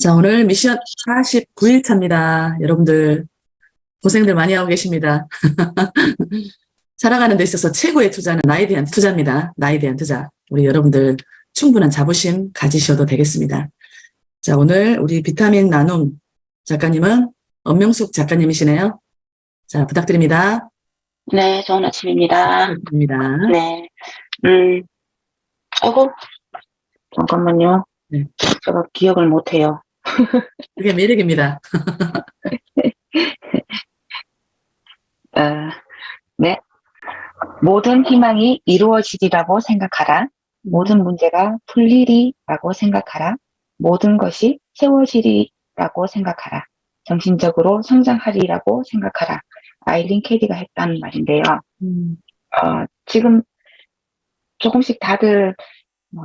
자, 오늘 미션 49일 차입니다. 여러분들 고생들 많이 하고 계십니다. 살아가는 데 있어서 최고의 투자는 나에 대한 투자입니다. 나에 대한 투자. 우리 여러분들 충분한 자부심 가지셔도 되겠습니다. 자, 오늘 우리 비타민 나눔 작가님은 엄명숙 작가님이시네요. 자, 부탁드립니다. 네, 좋은 아침입니다. 부탁드립니다. 네, 아이고, 잠깐만요. 네. 제가 기억을 못해요. 그게 매력입니다. 네. 모든 희망이 이루어지리라고 생각하라. 모든 문제가 풀리리라고 생각하라. 모든 것이 세워지리라고 생각하라. 정신적으로 성장하리라고 생각하라. 아일린 캐디가 했다는 말인데요. 지금 조금씩 다들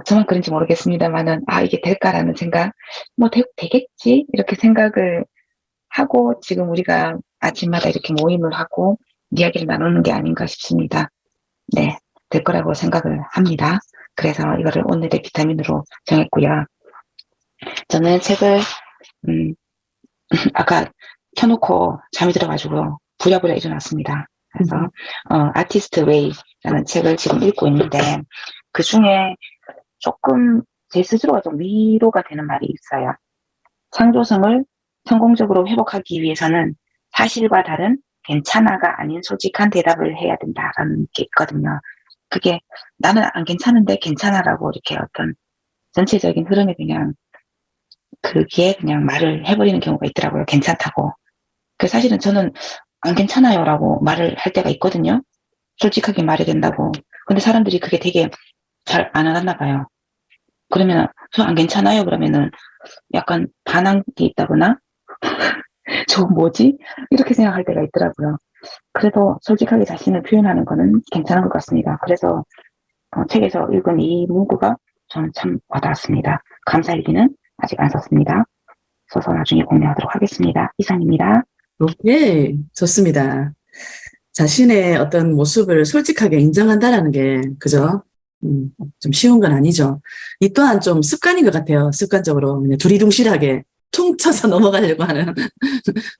저만 그런지 모르겠습니다만은 이게 될까라는 생각, 되겠지 이렇게 생각을 하고 지금 우리가 아침마다 이렇게 모임을 하고 이야기를 나누는 게 아닌가 싶습니다. 네, 될 거라고 생각을 합니다. 그래서 이거를 오늘의 비타민으로 정했고요. 저는 책을 아까 켜놓고 잠이 들어가지고 부랴부랴 일어났습니다. 그래서 아티스트 웨이라는 책을 지금 읽고 있는데 그 중에 조금 제 스스로가 좀 위로가 되는 말이 있어요. 창조성을 성공적으로 회복하기 위해서는 사실과 다른 괜찮아가 아닌 솔직한 대답을 해야 된다라는 게 있거든요. 그게 나는 안 괜찮은데 괜찮아라고 이렇게 어떤 전체적인 흐름에 그게 그냥 말을 해버리는 경우가 있더라고요. 괜찮다고. 사실은 저는 안 괜찮아요라고 말을 할 때가 있거든요. 솔직하게 말해야 된다고. 근데 사람들이 그게 되게 잘 안 알았나 봐요. 그러면 저 안 괜찮아요 그러면은 약간 반항이 있다거나 저 뭐지? 이렇게 생각할 때가 있더라고요. 그래도 솔직하게 자신을 표현하는 거는 괜찮은 것 같습니다. 그래서 책에서 읽은 이 문구가 저는 참 와닿았습니다. 감사일기는 아직 안 썼습니다. 써서 나중에 공유하도록 하겠습니다. 이상입니다. 오케이, 좋습니다. 자신의 어떤 모습을 솔직하게 인정한다라는 게, 그죠? 좀 쉬운 건 아니죠. 이 또한 좀 습관인 것 같아요. 습관적으로 그냥 두리둥실하게 퉁쳐서 넘어가려고 하는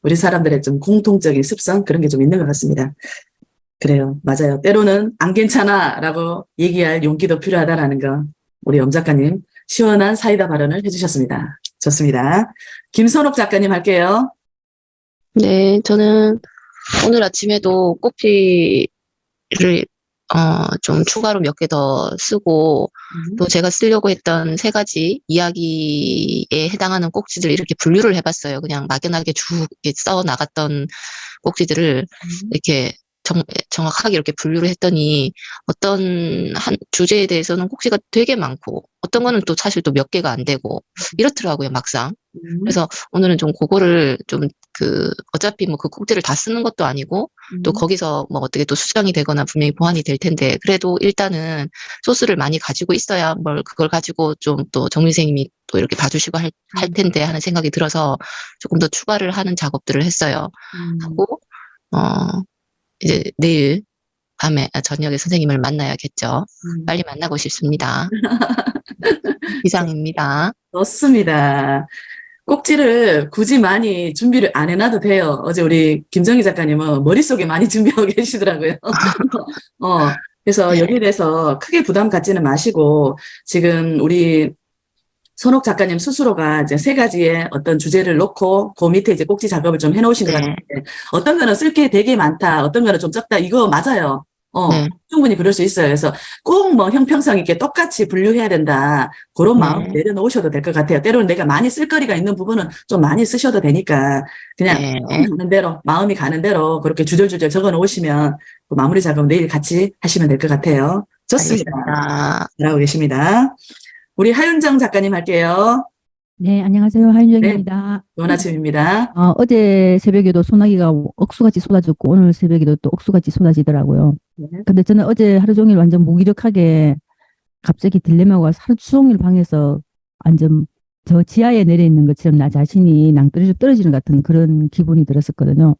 우리 사람들의 좀 공통적인 습성, 그런 게 좀 있는 것 같습니다. 그래요. 맞아요. 때로는 안 괜찮아 라고 얘기할 용기도 필요하다라는 거, 우리 엄 작가님 시원한 사이다 발언을 해주셨습니다. 좋습니다. 김선옥 작가님 할게요. 네, 저는 오늘 아침에도 꼭지를 좀 추가로 몇 개 더 쓰고 또 제가 쓰려고 했던 3가지 이야기에 해당하는 꼭지들 이렇게 분류를 해봤어요. 그냥 막연하게 쭉 이렇게 써 나갔던 꼭지들을 이렇게 정확하게 이렇게 분류를 했더니 어떤 한 주제에 대해서는 꼭지가 되게 많고 어떤 거는 또 사실 또 몇 개가 안 되고 이렇더라고요, 막상. 그래서 오늘은 좀 그거를 좀 어차피 그 꼭지를 다 쓰는 것도 아니고 또 거기서 어떻게 또 수정이 되거나 분명히 보완이 될 텐데 그래도 일단은 소스를 많이 가지고 있어야 그걸 가지고 좀 또 정민 선생님이 또 이렇게 봐주시고 할 텐데 하는 생각이 들어서 조금 더 추가를 하는 작업들을 했어요. 하고, 이제 내일 저녁에 선생님을 만나야겠죠. 빨리 만나고 싶습니다. 이상입니다. 좋습니다. 꼭지를 굳이 많이 준비를 안 해놔도 돼요. 어제 우리 김정희 작가님은 머릿속에 많이 준비하고 계시더라고요. 그래서 여기에 대해서 크게 부담 갖지는 마시고 지금 우리 선옥 작가님 스스로가 이제 3가지의 어떤 주제를 놓고 그 밑에 이제 꼭지 작업을 좀 해놓으신 것 같은데 어떤 거는 쓸 게 되게 많다, 어떤 거는 좀 적다, 이거 맞아요. 충분히 그럴 수 있어요. 그래서 꼭 형평성 있게 똑같이 분류해야 된다. 그런 마음 내려놓으셔도 될 것 같아요. 때로는 내가 많이 쓸 거리가 있는 부분은 좀 많이 쓰셔도 되니까 그냥 가는 대로, 마음이 가는 대로 그렇게 주절주절 적어 놓으시면 그 마무리 작업 내일 같이 하시면 될 것 같아요. 좋습니다. 알겠습니다. 잘하고 계십니다. 우리 하윤정 작가님 할게요. 네, 안녕하세요. 하윤정입니다. 좋은 아침입니다. 어제 새벽에도 소나기가 억수같이 쏟아졌고 오늘 새벽에도 또 억수같이 쏟아지더라고요. 근데 저는 어제 하루 종일 완전 무기력하게 갑자기 딜레마가 하루 종일 방에서 완전 저 지하에 내려 있는 것처럼 나 자신이 낭떠러지로 떨어지는 것 같은 그런 기분이 들었었거든요.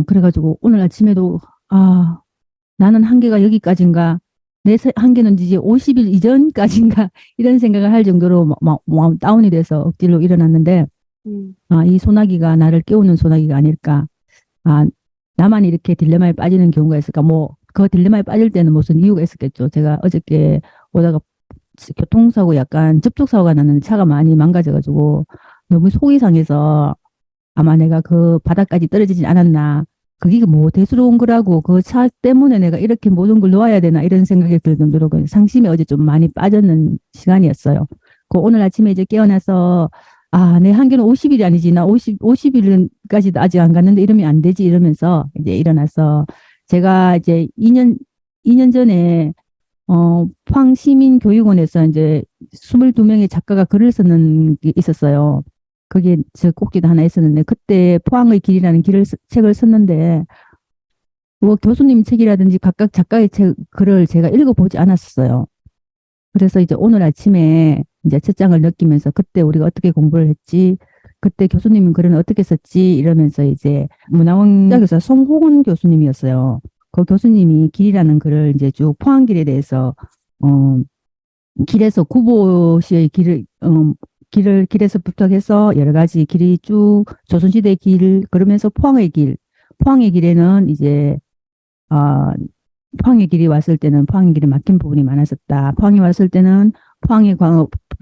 그래가지고 오늘 아침에도 나는 한계가 여기까지인가, 내 한계는 이제 50일 이전까지인가 이런 생각을 할 정도로 막 다운이 돼서 억지로 일어났는데 이 소나기가 나를 깨우는 소나기가 아닐까. 나만 이렇게 딜레마에 빠지는 경우가 있을까. 뭐 그 딜레마에 빠질 때는 무슨 이유가 있었겠죠. 제가 어저께 오다가 교통사고 약간 접촉사고가 났는데 차가 많이 망가져가지고 너무 속이 상해서 아마 내가 그 바닥까지 떨어지진 않았나. 그게 뭐 대수로운 거라고 그 차 때문에 내가 이렇게 모든 걸 놓아야 되나 이런 생각이 들 정도로 상심에 어제 좀 많이 빠졌는 시간이었어요. 오늘 아침에 이제 깨어나서 내 한계는 50일이 아니지. 나 50일까지도 아직 안 갔는데 이러면 안 되지. 이러면서 이제 일어나서 제가 이제 2년 전에 포항시민교육원에서 이제 22명의 작가가 글을 쓰는 게 있었어요. 거기에 저 꼭지도 하나 있었는데 그때 포항의 길이라는 책을 썼는데 뭐 교수님 책이라든지 각각 작가의 글을 제가 읽어보지 않았어요. 그래서 이제 오늘 아침에 이제 첫 장을 느끼면서 그때 우리가 어떻게 공부를 했지, 그때 교수님은 글은 어떻게 썼지 이러면서 이제 문화원 교사 송호건 교수님이었어요. 그 교수님이 길이라는 글을 이제 쭉 포항길에 대해서 길에서 구보시의 길에서부터 해서 여러 가지 길이 쭉 조선시대 길 그러면서 포항의 길에는 이제 포항의 길이 왔을 때는 포항의 길이 막힌 부분이 많았었다. 포항에 왔을 때는 포항의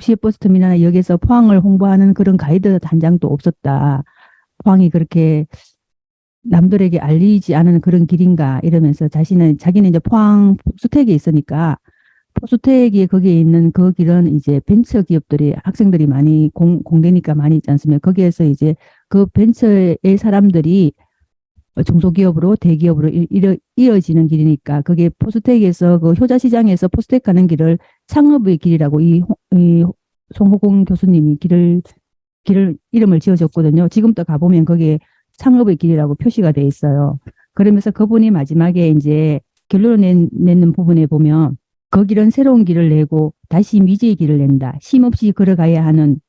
시외버스터미널 역에서 포항을 홍보하는 그런 가이드 단장도 없었다. 포항이 그렇게 남들에게 알리지 않은 그런 길인가 이러면서 자기는 이제 포항 포수택에 있으니까 포수택이 거기에 있는 그 길은 이제 벤처 기업들이 학생들이 많이 공대니까 많이 있지 않습니까? 거기에서 이제 그 벤처의 사람들이 중소기업으로 대기업으로 이어지는 길이니까 그게 포스텍에서 그 효자시장에서 포스텍 가는 길을 창업의 길이라고 이 송호공 교수님이 이름을 지어줬거든요. 지금도 가보면 거기에 창업의 길이라고 표시가 돼 있어요. 그러면서 그분이 마지막에 이제 결론을 내는 부분에 보면 그 길은 새로운 길을 내고 다시 미지의 길을 낸다. 쉼없이 걸어가야 하는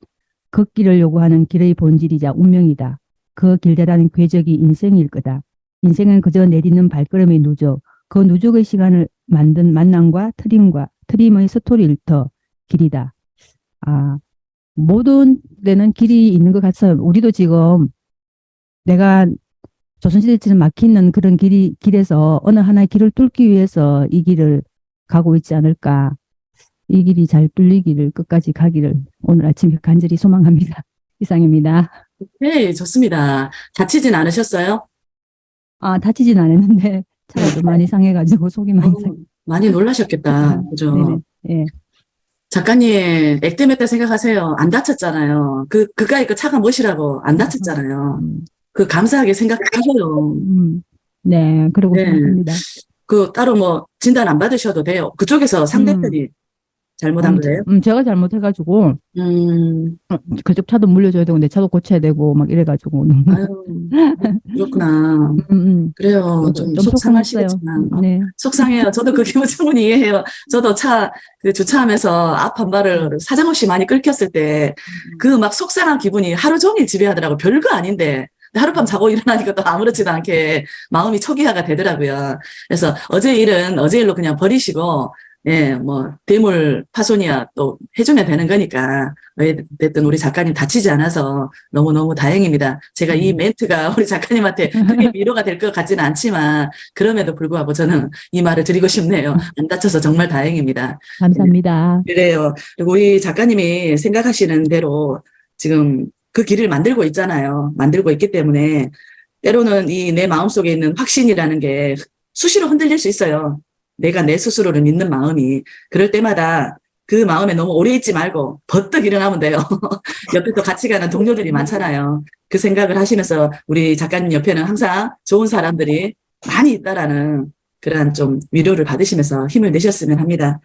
걷기를 요구하는 길의 본질이자 운명이다. 그 길다란 궤적이 인생일 거다. 인생은 그저 내딛는 발걸음의 누적, 그 누적의 시간을 만든 만남과 트림의 스토리 일터 길이다. 모든 데는 길이 있는 것 같아요. 우리도 지금 내가 조선시대처럼 막히는 그런 길에서 어느 하나의 길을 뚫기 위해서 이 길을 가고 있지 않을까. 이 길이 잘 뚫리기를 끝까지 가기를 오늘 아침에 간절히 소망합니다. 이상입니다. 네, 좋습니다. 다치진 않으셨어요? 다치진 않았는데 차가 좀 많이 상해가지고 속이 많이 상해. 많이 놀라셨겠다. 그죠? 네네. 예. 작가님, 액땜했다 생각하세요. 안 다쳤잖아요. 그까이 그 차가 무엇이라고 안 다쳤잖아요. 그 감사하게 생각하셔요. 네, 그러고 네. 생각합니다. 따로 뭐 진단 안 받으셔도 돼요. 그쪽에서 상대편이 잘못한 거예요? 제가 잘못해가지고 그쪽 차도 물려줘야 되고 내 차도 고쳐야 되고 막 이래가지고. 아유, 그렇구나. 그래요. 좀 속상하시겠지만. 네. 속상해요. 저도 그 기분 충분히 이해해요. 저도 주차하면서 앞 반발을 사정없이 많이 끌켰을 때 그 막 속상한 기분이 하루 종일 지배하더라고요. 별거 아닌데. 하룻밤 자고 일어나니까 또 아무렇지도 않게 마음이 초기화가 되더라고요. 그래서 어제 일은 어제 일로 그냥 버리시고, 예, 뭐, 대물 파손이야 또 해주면 되는 거니까. 어쨌든 우리 작가님 다치지 않아서 너무너무 다행입니다. 제가 이 멘트가 우리 작가님한테 크게 위로가 될 것 같지는 않지만, 그럼에도 불구하고 저는 이 말을 드리고 싶네요. 안 다쳐서 정말 다행입니다. 감사합니다. 그래요. 그리고 우리 작가님이 생각하시는 대로 지금 그 길을 만들고 있잖아요. 만들고 있기 때문에 때로는 내 마음속에 있는 확신이라는 게 수시로 흔들릴 수 있어요. 내가 내 스스로를 믿는 마음이. 그럴 때마다 그 마음에 너무 오래 있지 말고 버뜩 일어나면 돼요. 옆에 또 같이 가는 동료들이 많잖아요. 그 생각을 하시면서 우리 작가님 옆에는 항상 좋은 사람들이 많이 있다라는 그런 좀 위로를 받으시면서 힘을 내셨으면 합니다.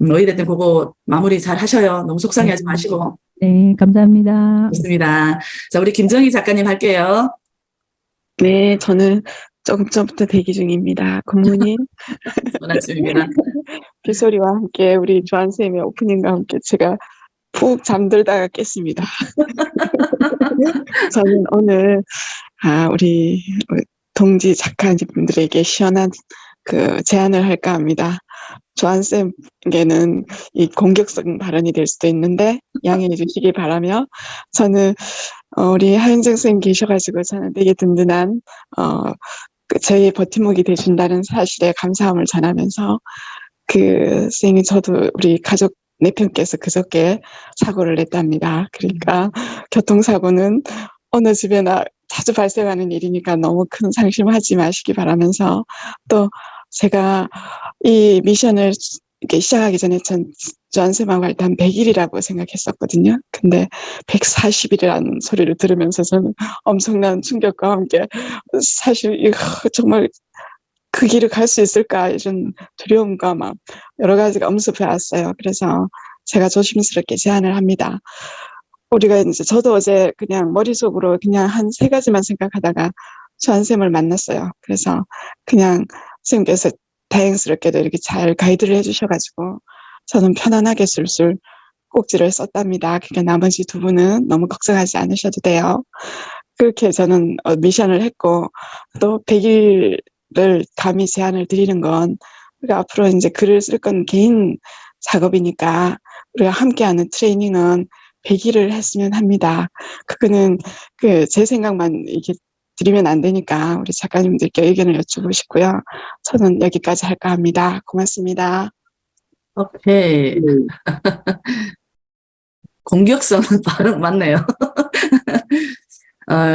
어찌됐든 그거 마무리 잘 하셔요. 너무 속상해하지 마시고. 네, 감사합니다. 좋습니다. 자, 우리 김정희 작가님 할게요. 네, 저는 조금 전부터 대기 중입니다. 굿모닝. 좋은 아침입니다. 빗소리와 함께 우리 조한쌤의 오프닝과 함께 제가 푹 잠들다가 깼습니다. 저는 오늘 우리 동지 작가님들에게 시원한 그 제안을 할까 합니다. 조한쌤에게는 이 공격성 발언이 될 수도 있는데 양해해 주시기 바라며 저는 우리 하윤정 선생님 계셔가지고 저는 되게 든든한 저희의 버팀목이 돼준다는 사실에 감사함을 전하면서 선생님 저도 우리 가족 4편께서 그저께 사고를 냈답니다. 그러니까 교통사고는 어느 집에나 자주 발생하는 일이니까 너무 큰 상심하지 마시기 바라면서 또 제가 이 미션을 이렇게 시작하기 전에 전 조한쌤하고 할 때 한 100일이라고 생각했었거든요. 근데 140일이라는 소리를 들으면서 저는 엄청난 충격과 함께 사실 이거 정말 그 길을 갈 수 있을까 이런 두려움과 막 여러 가지가 엄습해 왔어요. 그래서 제가 조심스럽게 제안을 합니다. 우리가 이제 저도 어제 그냥 머릿속으로 그냥 한 3가지만 생각하다가 조한쌤을 만났어요. 그래서 그냥 선생님께서 다행스럽게도 이렇게 잘 가이드를 해주셔가지고 저는 편안하게 술술 꼭지를 썼답니다. 그러니까 나머지 2분은 너무 걱정하지 않으셔도 돼요. 그렇게 저는 미션을 했고 또 100일을 감히 제안을 드리는 건 우리가 앞으로 이제 글을 쓸 건 개인 작업이니까 우리가 함께하는 트레이닝은 100일을 했으면 합니다. 그거는 제 생각만 이렇게 드리면 안 되니까 우리 작가님들께 의견을 여쭈고 싶고요. 저는 여기까지 할까 합니다. 고맙습니다. 오케이. 공격성은 바로 맞네요.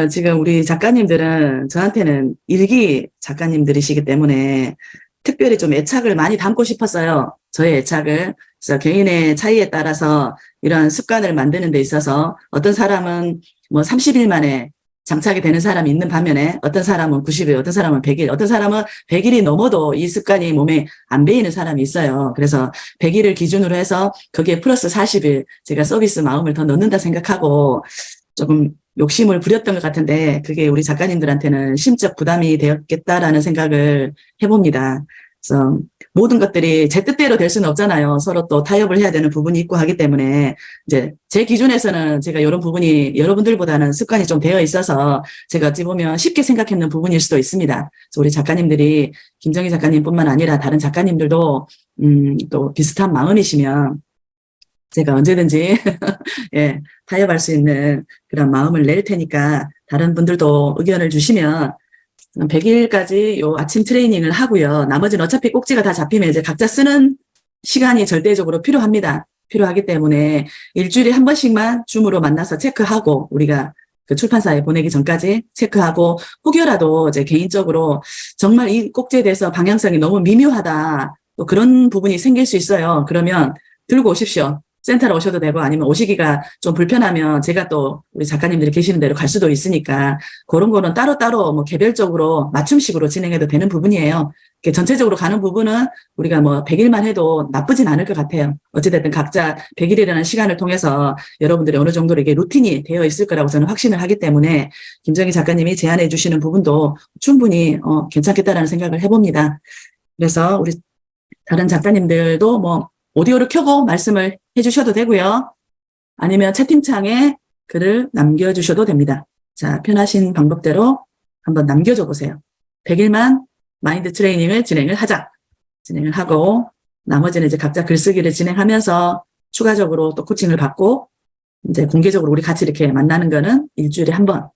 지금 우리 작가님들은 저한테는 일기 작가님들이시기 때문에 특별히 좀 애착을 많이 담고 싶었어요. 저의 애착을. 그래서 개인의 차이에 따라서 이런 습관을 만드는 데 있어서 어떤 사람은 뭐 30일 만에 장착이 되는 사람이 있는 반면에 어떤 사람은 90일, 어떤 사람은 100일, 어떤 사람은 100일이 넘어도 이 습관이 몸에 안 배이는 사람이 있어요. 그래서 100일을 기준으로 해서 거기에 플러스 40일 제가 서비스 마음을 더 넣는다 생각하고 조금 욕심을 부렸던 것 같은데 그게 우리 작가님들한테는 심적 부담이 되었겠다라는 생각을 해봅니다. 그래서 모든 것들이 제 뜻대로 될 수는 없잖아요. 서로 또 타협을 해야 되는 부분이 있고 하기 때문에 이제 제 기준에서는 제가 이런 부분이 여러분들보다는 습관이 좀 되어 있어서 제가 어찌 보면 쉽게 생각했는 부분일 수도 있습니다. 그래서 우리 작가님들이 김정희 작가님뿐만 아니라 다른 작가님들도 또 비슷한 마음이시면 제가 언제든지 예, 타협할 수 있는 그런 마음을 낼 테니까 다른 분들도 의견을 주시면 100일까지 요 아침 트레이닝을 하고요. 나머지는 어차피 꼭지가 다 잡히면 이제 각자 쓰는 시간이 절대적으로 필요합니다. 필요하기 때문에 일주일에 한 번씩만 줌으로 만나서 체크하고 우리가 그 출판사에 보내기 전까지 체크하고 혹여라도 이제 개인적으로 정말 이 꼭지에 대해서 방향성이 너무 미묘하다. 또 그런 부분이 생길 수 있어요. 그러면 들고 오십시오. 센터로 오셔도 되고 아니면 오시기가 좀 불편하면 제가 또 우리 작가님들이 계시는 대로 갈 수도 있으니까 그런 거는 따로따로 뭐 개별적으로 맞춤식으로 진행해도 되는 부분이에요. 전체적으로 가는 부분은 우리가 뭐 100일만 해도 나쁘진 않을 것 같아요. 어찌됐든 각자 100일이라는 시간을 통해서 여러분들이 어느 정도로 이게 루틴이 되어 있을 거라고 저는 확신을 하기 때문에 김정희 작가님이 제안해 주시는 부분도 충분히 괜찮겠다라는 생각을 해봅니다. 그래서 우리 다른 작가님들도 뭐 오디오를 켜고 말씀을 해주셔도 되고요. 아니면 채팅창에 글을 남겨주셔도 됩니다. 자, 편하신 방법대로 한번 남겨줘 보세요. 100일만 마인드 트레이닝을 진행을 하자. 진행을 하고 나머지는 이제 각자 글쓰기를 진행하면서 추가적으로 또 코칭을 받고 이제 공개적으로 우리 같이 이렇게 만나는 거는 일주일에 한 번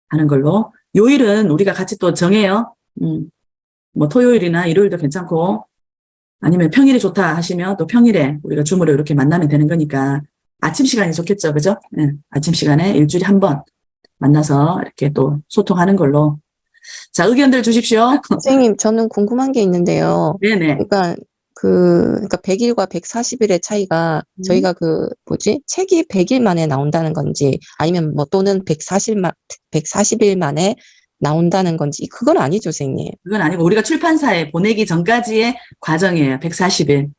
하는 걸로. 요일은 우리가 같이 또 정해요. 뭐 토요일이나 일요일도 괜찮고 아니면 평일이 좋다 하시면 또 평일에 우리가 줌으로 이렇게 만나면 되는 거니까 아침 시간이 좋겠죠. 그죠? 네, 아침 시간에 일주일에 한 번 만나서 이렇게 또 소통하는 걸로. 자, 의견들 주십시오. 선생님, 저는 궁금한 게 있는데요. 네네. 그러니까 100일과 140일의 차이가 저희가 책이 100일 만에 나온다는 건지 아니면 뭐 또는 140일 만에 나온다는 건지 그건 아니죠, 선생님. 그건 아니고 우리가 출판사에 보내기 전까지의 과정이에요. 140일.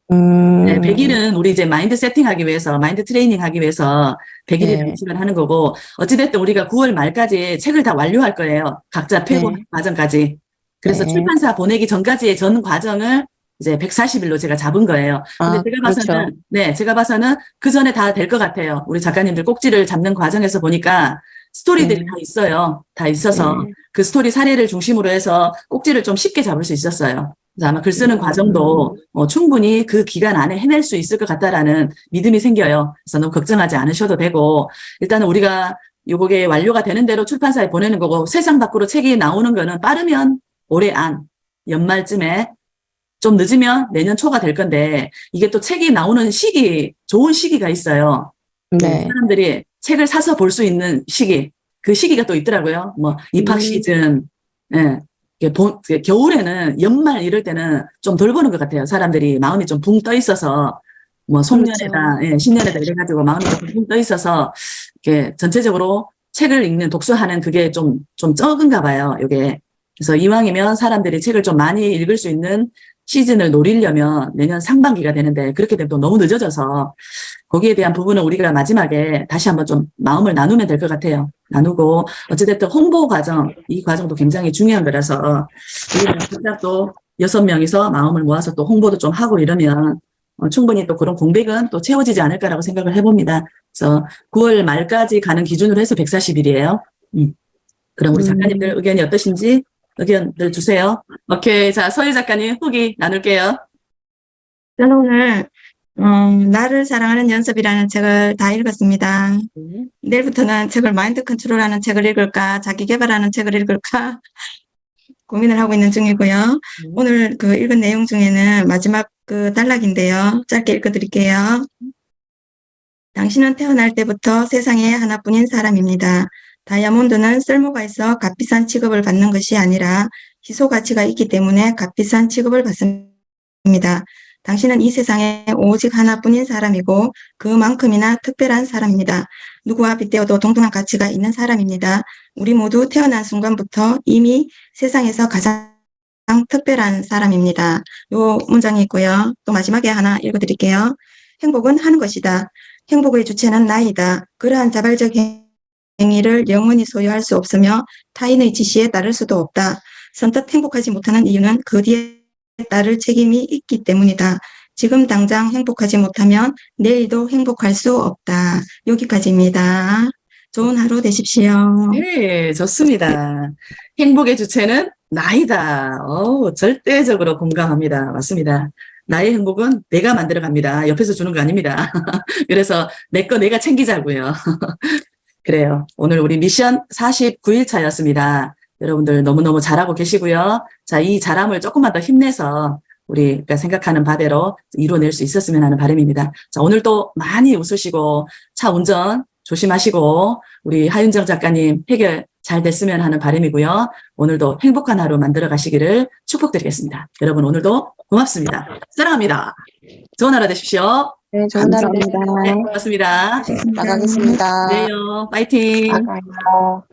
네, 100일은 우리 이제 마인드 세팅하기 위해서, 마인드 트레이닝 하기 위해서 100일이라는 시간을 하는 거고, 어찌됐든 우리가 9월 말까지 책을 다 완료할 거예요. 각자 폐고 과정까지. 그래서 출판사 보내기 전까지의 전 과정을 이제 140일로 제가 잡은 거예요. 근데 제가 봐서는, 그렇죠. 제가 봐서는 그 전에 다 될 것 같아요. 우리 작가님들 꼭지를 잡는 과정에서 보니까 스토리들이 다 있어요. 다 있어서 그 스토리 사례를 중심으로 해서 꼭지를 좀 쉽게 잡을 수 있었어요. 그래서 아마 글 쓰는 과정도 충분히 그 기간 안에 해낼 수 있을 것 같다라는 믿음이 생겨요. 그래서 너무 걱정하지 않으셔도 되고, 일단은 우리가 요게 완료가 되는 대로 출판사에 보내는 거고, 세상 밖으로 책이 나오는 거는 빠르면 올해 안, 연말쯤에, 좀 늦으면 내년 초가 될 건데, 이게 또 책이 나오는 시기, 좋은 시기가 있어요. 네. 사람들이 책을 사서 볼 수 있는 시기, 그 시기가 또 있더라고요. 뭐, 입학 시즌, 예. 겨울에는 연말 이럴 때는 좀 덜 보는 것 같아요. 사람들이 마음이 좀 붕 떠 있어서, 뭐, 송년회다, 예, 신년회다 이래가지고 마음이 좀 붕 떠 있어서, 이렇게 전체적으로 책을 읽는, 독서하는 그게 좀 적은가 봐요, 요게. 그래서 이왕이면 사람들이 책을 좀 많이 읽을 수 있는 시즌을 노리려면 내년 상반기가 되는데, 그렇게 되면 또 너무 늦어져서, 거기에 대한 부분은 우리가 마지막에 다시 한번 좀 마음을 나누면 될 것 같아요. 나누고, 어찌됐든 홍보 과정, 이 과정도 굉장히 중요한 거라서, 우리가 각자 또 6명이서 마음을 모아서 또 홍보도 좀 하고 이러면, 충분히 또 그런 공백은 또 채워지지 않을까라고 생각을 해봅니다. 그래서 9월 말까지 가는 기준으로 해서 140일이에요. 그럼 우리 작가님들 의견이 어떠신지 의견들 주세요. 오케이. 자, 서희 작가님 후기 나눌게요. 저는 오늘 나를 사랑하는 연습이라는 책을 다 읽었습니다. 내일부터는 책을 마인드 컨트롤하는 책을 읽을까, 자기 개발하는 책을 읽을까 고민을 하고 있는 중이고요. 오늘 그 읽은 내용 중에는 마지막 그 단락인데요. 짧게 읽어드릴게요. 당신은 태어날 때부터 세상에 하나뿐인 사람입니다. 다이아몬드는 쓸모가 있어 값비싼 취급을 받는 것이 아니라 희소 가치가 있기 때문에 값비싼 취급을 받습니다. 당신은 이 세상에 오직 하나뿐인 사람이고 그만큼이나 특별한 사람입니다. 누구와 빗대어도 동등한 가치가 있는 사람입니다. 우리 모두 태어난 순간부터 이미 세상에서 가장 특별한 사람입니다. 요 문장이 있고요. 또 마지막에 하나 읽어드릴게요. 행복은 하는 것이다. 행복의 주체는 나이다. 그러한 자발적 행위를 영원히 소유할 수 없으며 타인의 지시에 따를 수도 없다. 선뜻 행복하지 못하는 이유는 그 뒤에 따를 책임이 있기 때문이다. 지금 당장 행복하지 못하면 내일도 행복할 수 없다. 여기까지입니다. 좋은 하루 되십시오. 네, 좋습니다. 행복의 주체는 나이다. 절대적으로 공감합니다. 맞습니다. 나의 행복은 내가 만들어 갑니다. 옆에서 주는 거 아닙니다. 그래서 내 거 내가 챙기자고요. 그래요. 오늘 우리 미션 49일 차였습니다. 여러분들 너무너무 잘하고 계시고요. 자, 이 잘함을 조금만 더 힘내서 우리가 생각하는 바대로 이뤄낼 수 있었으면 하는 바람입니다. 자, 오늘도 많이 웃으시고 차 운전 조심하시고 우리 하윤정 작가님 해결 잘 됐으면 하는 바람이고요. 오늘도 행복한 하루 만들어 가시기를 축복드리겠습니다. 여러분 오늘도 고맙습니다. 사랑합니다. 좋은 하루 되십시오. 네, 좋은 하루 감사합니다. 되세요. 네, 고맙습니다. 나가겠습니다. 네요. 파이팅. 나가요.